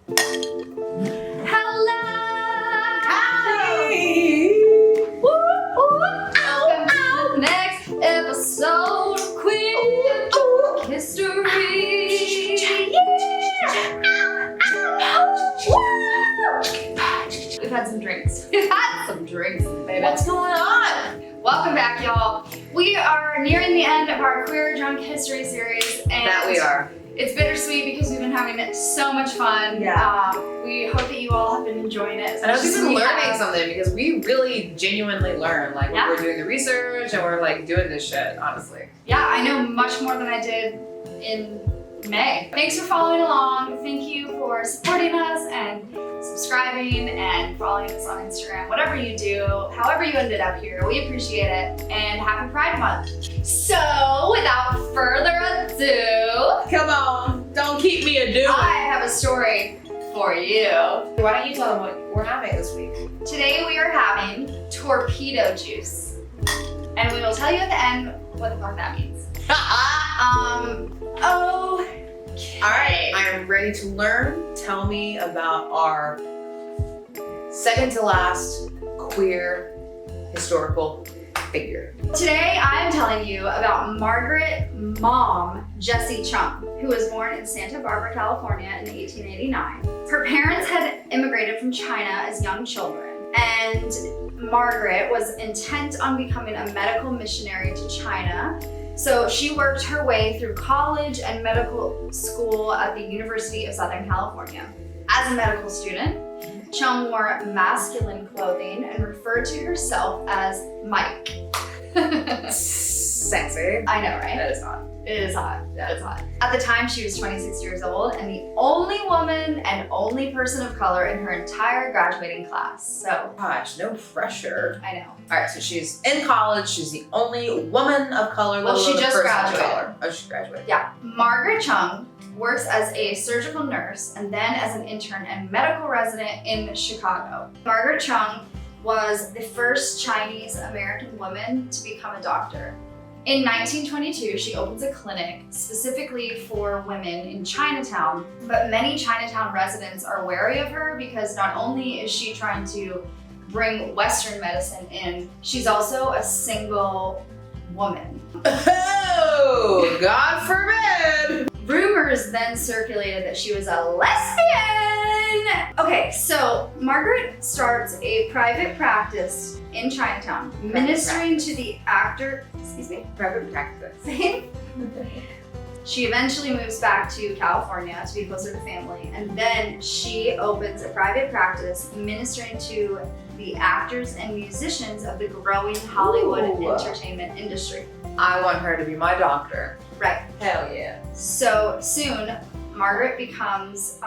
Hello! Hi! Woo, woo. Welcome to the next episode of Queer Drunk History. We've had some drinks. Baby. What's going on? Welcome back, y'all. We are nearing the end of our Queer Drunk History series, and That we are. It's bittersweet because we've been having so much fun. Yeah. We hope that you all have been enjoying it. And I hope you've been learning have. something because we really genuinely learn. Like when Yeah. we're doing the research and we're like doing this shit, honestly. Yeah, I know much more than I did in May. Thanks for following along. Thank you for supporting us and subscribing and following us on Instagram. Whatever you do, however you ended up here, we appreciate it. And happy Pride Month. So, without further ado, Come on, don't keep me a dude. I have a story for you. Why don't you tell them what we're having this week? Today we are having Torpedo Juice. And we will tell you at the end what the fuck that means. All right, I am ready to learn. Tell me about our second to last queer historical figure. Today I'm telling you about Margaret mom, Jessie Chung, who was born in Santa Barbara, California in 1889. Her parents had immigrated from China as young children, and Margaret was intent on becoming a medical missionary to China. So she worked her way through college and medical school at the University of Southern California. As a medical student, Chung wore masculine clothing and referred to herself as Mike. Sexy. I know, right? That is hot. It is hot. That is hot. At the time, she was 26 years old and the only woman and only person of color in her entire graduating class. So, Gosh, no pressure. I know. All right, so she's in college. She's the only woman of color. Well, let she alone just person of graduated. color. Oh, she graduated. Yeah. Margaret Chung works as a surgical nurse and then as an intern and medical resident in Chicago. Margaret Chung was the first Chinese American woman to become a doctor. In 1922, she opens a clinic specifically for women in Chinatown, but many Chinatown residents are wary of her because not only is she trying to bring Western medicine in, she's also a single woman. Oh, God forbid. Rumors then circulated that she was a lesbian. Okay, so Margaret starts a private practice in Chinatown, ministering to the Private practice. She eventually moves back to California to be closer to family, and then she opens a private practice ministering to the actors and musicians of the growing Hollywood Ooh. entertainment industry. I want her to be my doctor. Right. Hell yeah. So soon, Margaret becomes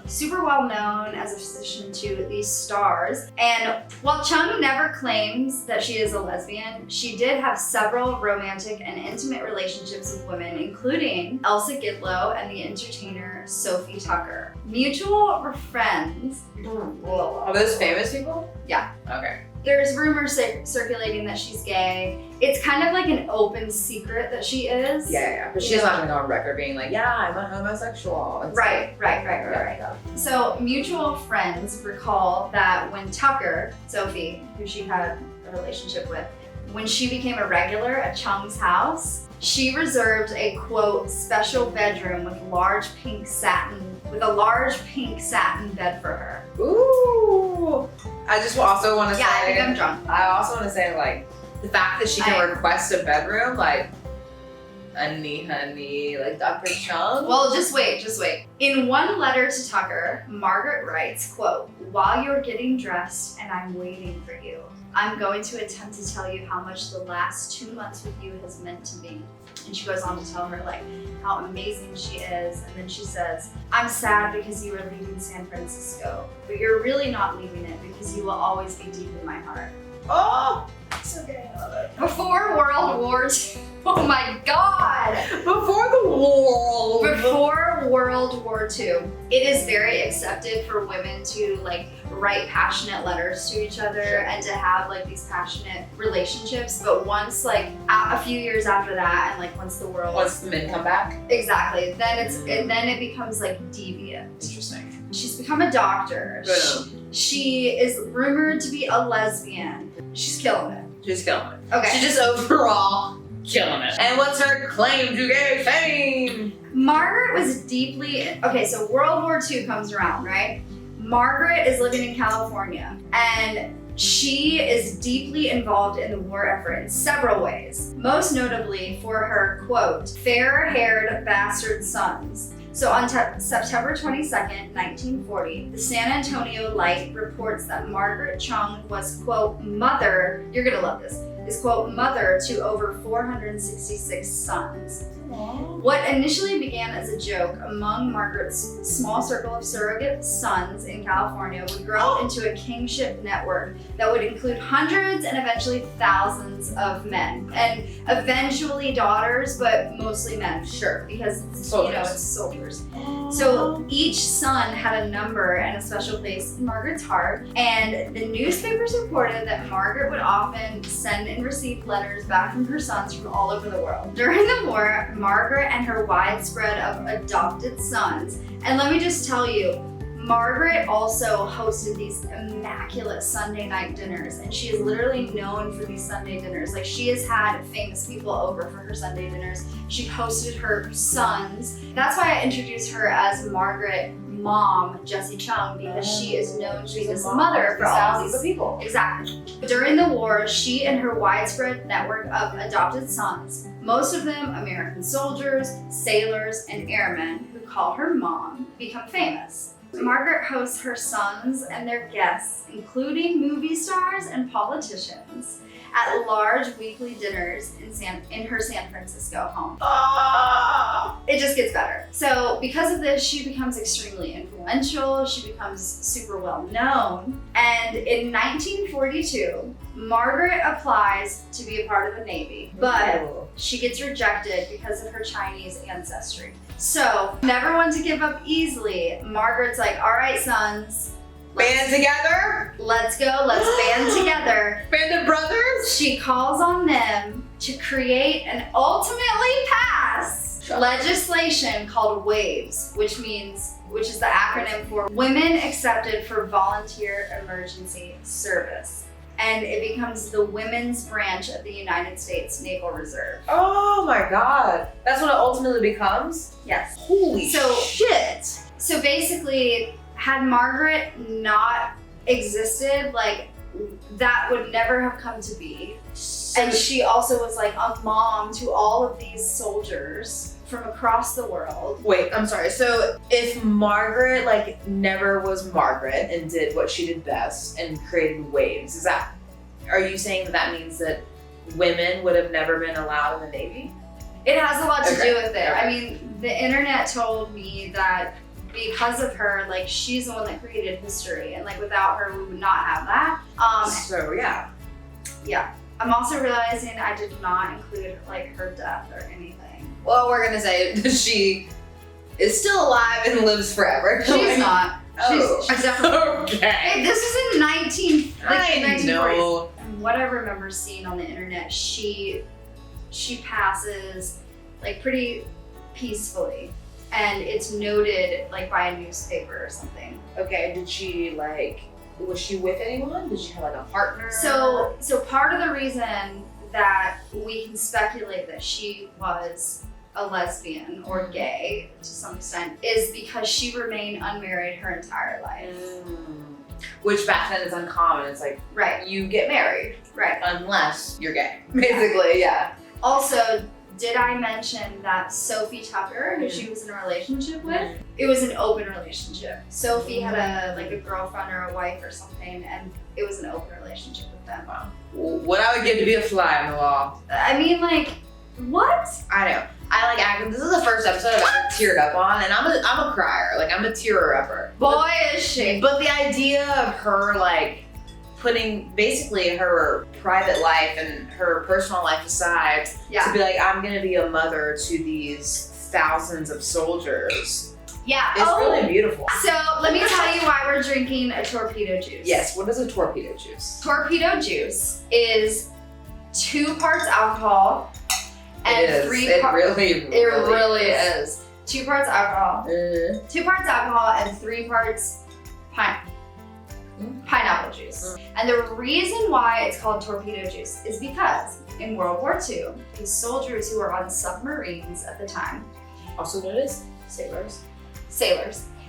super well known as a physician to these stars. And while Chung never claims that she is a lesbian, she did have several romantic and intimate relationships with women, including Elsa Gidlow and the entertainer Sophie Tucker. Mutual friends. Are those famous people? Yeah. Okay. There's rumors circulating that she's gay. It's kind of like an open secret that she is. Yeah. But she's not gonna go on record being like, yeah, I'm a homosexual. It's Right. So mutual friends recall that when Tucker, Sophie, who she had a relationship with, when she became a regular at Chung's house, she reserved a quote special bedroom with a large pink satin bed for her. Ooh. I just also want to say. Yeah, I think I'm drunk. I also want to say, like, the fact that she can request a bedroom, like, honey, like Dr. Chung. Well, just wait. In one letter to Tucker, Margaret writes, quote, "While you're getting dressed and I'm waiting for you, I'm going to attempt to tell you how much the last 2 months with you has meant to me." And she goes on to tell her like how amazing she is. And then she says, "I'm sad because you are leaving San Francisco, but you're really not leaving it because you will always be deep in my heart." Oh, it's okay. I love it. Before World War II, oh my God! Before World War II, it is very accepted for women to like write passionate letters to each other and to have like these passionate relationships. But once like a few years after that, and like once the men come back, exactly, then then it becomes like deviant. Interesting. She's become a doctor. She is rumored to be a lesbian. She's killing it. She's killing it. Okay. She's just overall killing it. And what's her claim to gay fame? Margaret was deeply, okay, so World War II comes around, right? Margaret is living in California, and she is deeply involved in the war effort in several ways, most notably for her, quote, fair-haired bastard sons. So on September 22nd, 1940, the San Antonio Light reports that Margaret Chung was, quote, mother, you're gonna love this, is, quote, mother to over 466 sons. Aww. What initially began as a joke among Margaret's small circle of surrogate sons in California would grow into a kingship network that would include hundreds and eventually thousands of men. And eventually daughters, but mostly men. Sure. Because, Soldiers. you know, it's soldiers. So each son had a number and a special place in Margaret's heart. And the newspapers reported that Margaret would often send and receive letters back from her sons from all over the world. During the war, Margaret and her widespread of adopted sons, and let me just tell you, Margaret also hosted these immaculate Sunday night dinners, and she is literally known for these Sunday dinners. Like, she has had famous people over for her Sunday dinners. She hosted her sons. That's why I introduced her as Margaret Mom Jessie Chung, because she is known to be this mother for all these people. Exactly. During the war, she and her widespread network of adopted sons, most of them American soldiers, sailors, and airmen who call her mom, become famous. Margaret hosts her sons and their guests, including movie stars and politicians, at large weekly dinners in her San Francisco home. It just gets better. So because of this, she becomes extremely influential. She becomes super well known. And in 1942, Margaret applies to be a part of the Navy, but she gets rejected because of her Chinese ancestry. So, never one to give up easily, Margaret's like, all right, sons. Band together? Let's go, let's band together. Band of brothers? She calls on them to create and ultimately pass legislation called WAVES, which is the acronym for Women Accepted for Volunteer Emergency Service. And it becomes the women's branch of the United States Naval Reserve. Oh my God. That's what it ultimately becomes? Yes. Holy shit. So basically, had Margaret not existed, like, that would never have come to be. And she also was like a mom to all of these soldiers from across the world. Wait, I'm sorry. So if Margaret like never was Margaret and did what she did best and created waves, are you saying that means that women would have never been allowed in the Navy? It has a lot to do with it. Okay. I mean, the internet told me that because of her, like, she's the one that created history, and like without her, we would not have that. So yeah. Yeah. I'm also realizing I did not include like her death or anything. Well, we're gonna say she is still alive and lives forever. She's not. Oh. She's definitely. Okay. Hey, this is in 1940s. know. What I remember seeing on the internet, she passes like pretty peacefully, and it's noted like by a newspaper or something. Okay. Did she was she with anyone? Did she have like a partner? So part of the reason that we can speculate that she was a lesbian or gay to some extent is because she remained unmarried her entire life. Which back then is uncommon. It's like, Right. you get married. Right. Unless you're gay. Basically, yeah. Also, did I mention that Sophie Tucker, who she was in a relationship with, it was an open relationship. Sophie had a girlfriend or a wife or something, and it was an open relationship with them. Wow. What I would give to be a fly on the wall. I mean, like, what? I know. I like acting. This is the first episode I've ever teared up on, and I'm a crier. Like, I'm a tearer-upper. Boy, is she. But the idea of her like putting basically her private life and her personal life aside to be like, I'm gonna be a mother to these thousands of soldiers. Yeah. It's really beautiful. So let me tell you why we're drinking a torpedo juice. Yes, what is a torpedo juice? Torpedo juice is 2 parts alcohol and It is. 3 It parts. really It really is. 2 parts alcohol. 2 parts alcohol and 3 parts pineapple juice. And the reason why it's called torpedo juice is because in World War II, these soldiers who were on submarines at the time, Also known as sailors.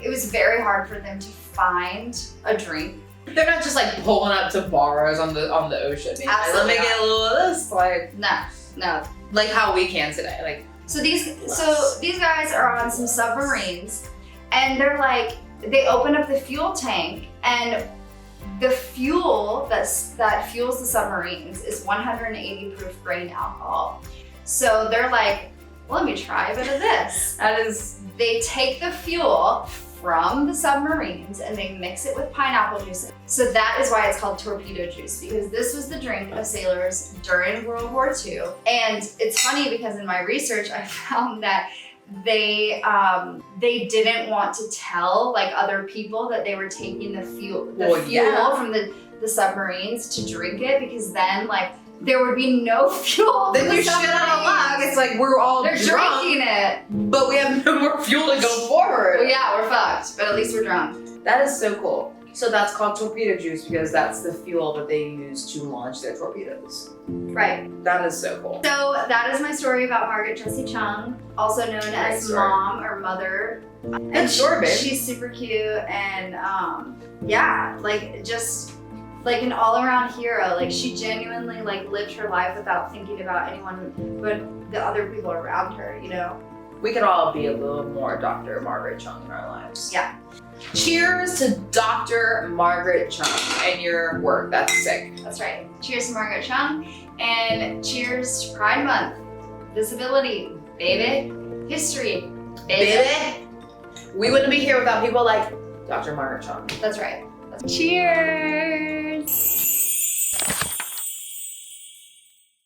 it was very hard for them to find a drink. They're not just like pulling up to bars on the ocean. Let me get a little of this. Like No. like how we can today. Like So these guys are on some submarines, and they're like, they open up the fuel tank, and the fuel that fuels the submarines is 180 proof grain alcohol. So they're like, let me try a bit of this. They take the fuel from the submarines and they mix it with pineapple juice. So that is why it's called torpedo juice, because this was the drink of sailors during World War II. And it's funny because in my research, I found that they didn't want to tell like other people that they were taking the fuel from the submarines to drink it, because then like there would be no fuel. Then you shit out of luck. It's like we're all They're drunk, drinking it, but we have no more fuel to go forward. well, yeah, we're fucked, but at least we're drunk. That is so cool. So that's called torpedo juice because that's the fuel that they use to launch their torpedoes. Right. That is so cool. So that is my story about Margaret Jessie Chung, also known as story. Mom or Mother. Good story, babe. She's super cute and yeah, like just like an all-around hero. Like she genuinely like lived her life without thinking about anyone but the other people around her, you know? We could all be a little more Dr. Margaret Chung in our lives. Yeah. Cheers to Dr. Margaret Chung and your work. That's sick. That's right. Cheers to Margaret Chung, and cheers to Pride Month. Visibility, baby. History, baby. We wouldn't be here without people like Dr. Margaret Chung. That's right. Cheers.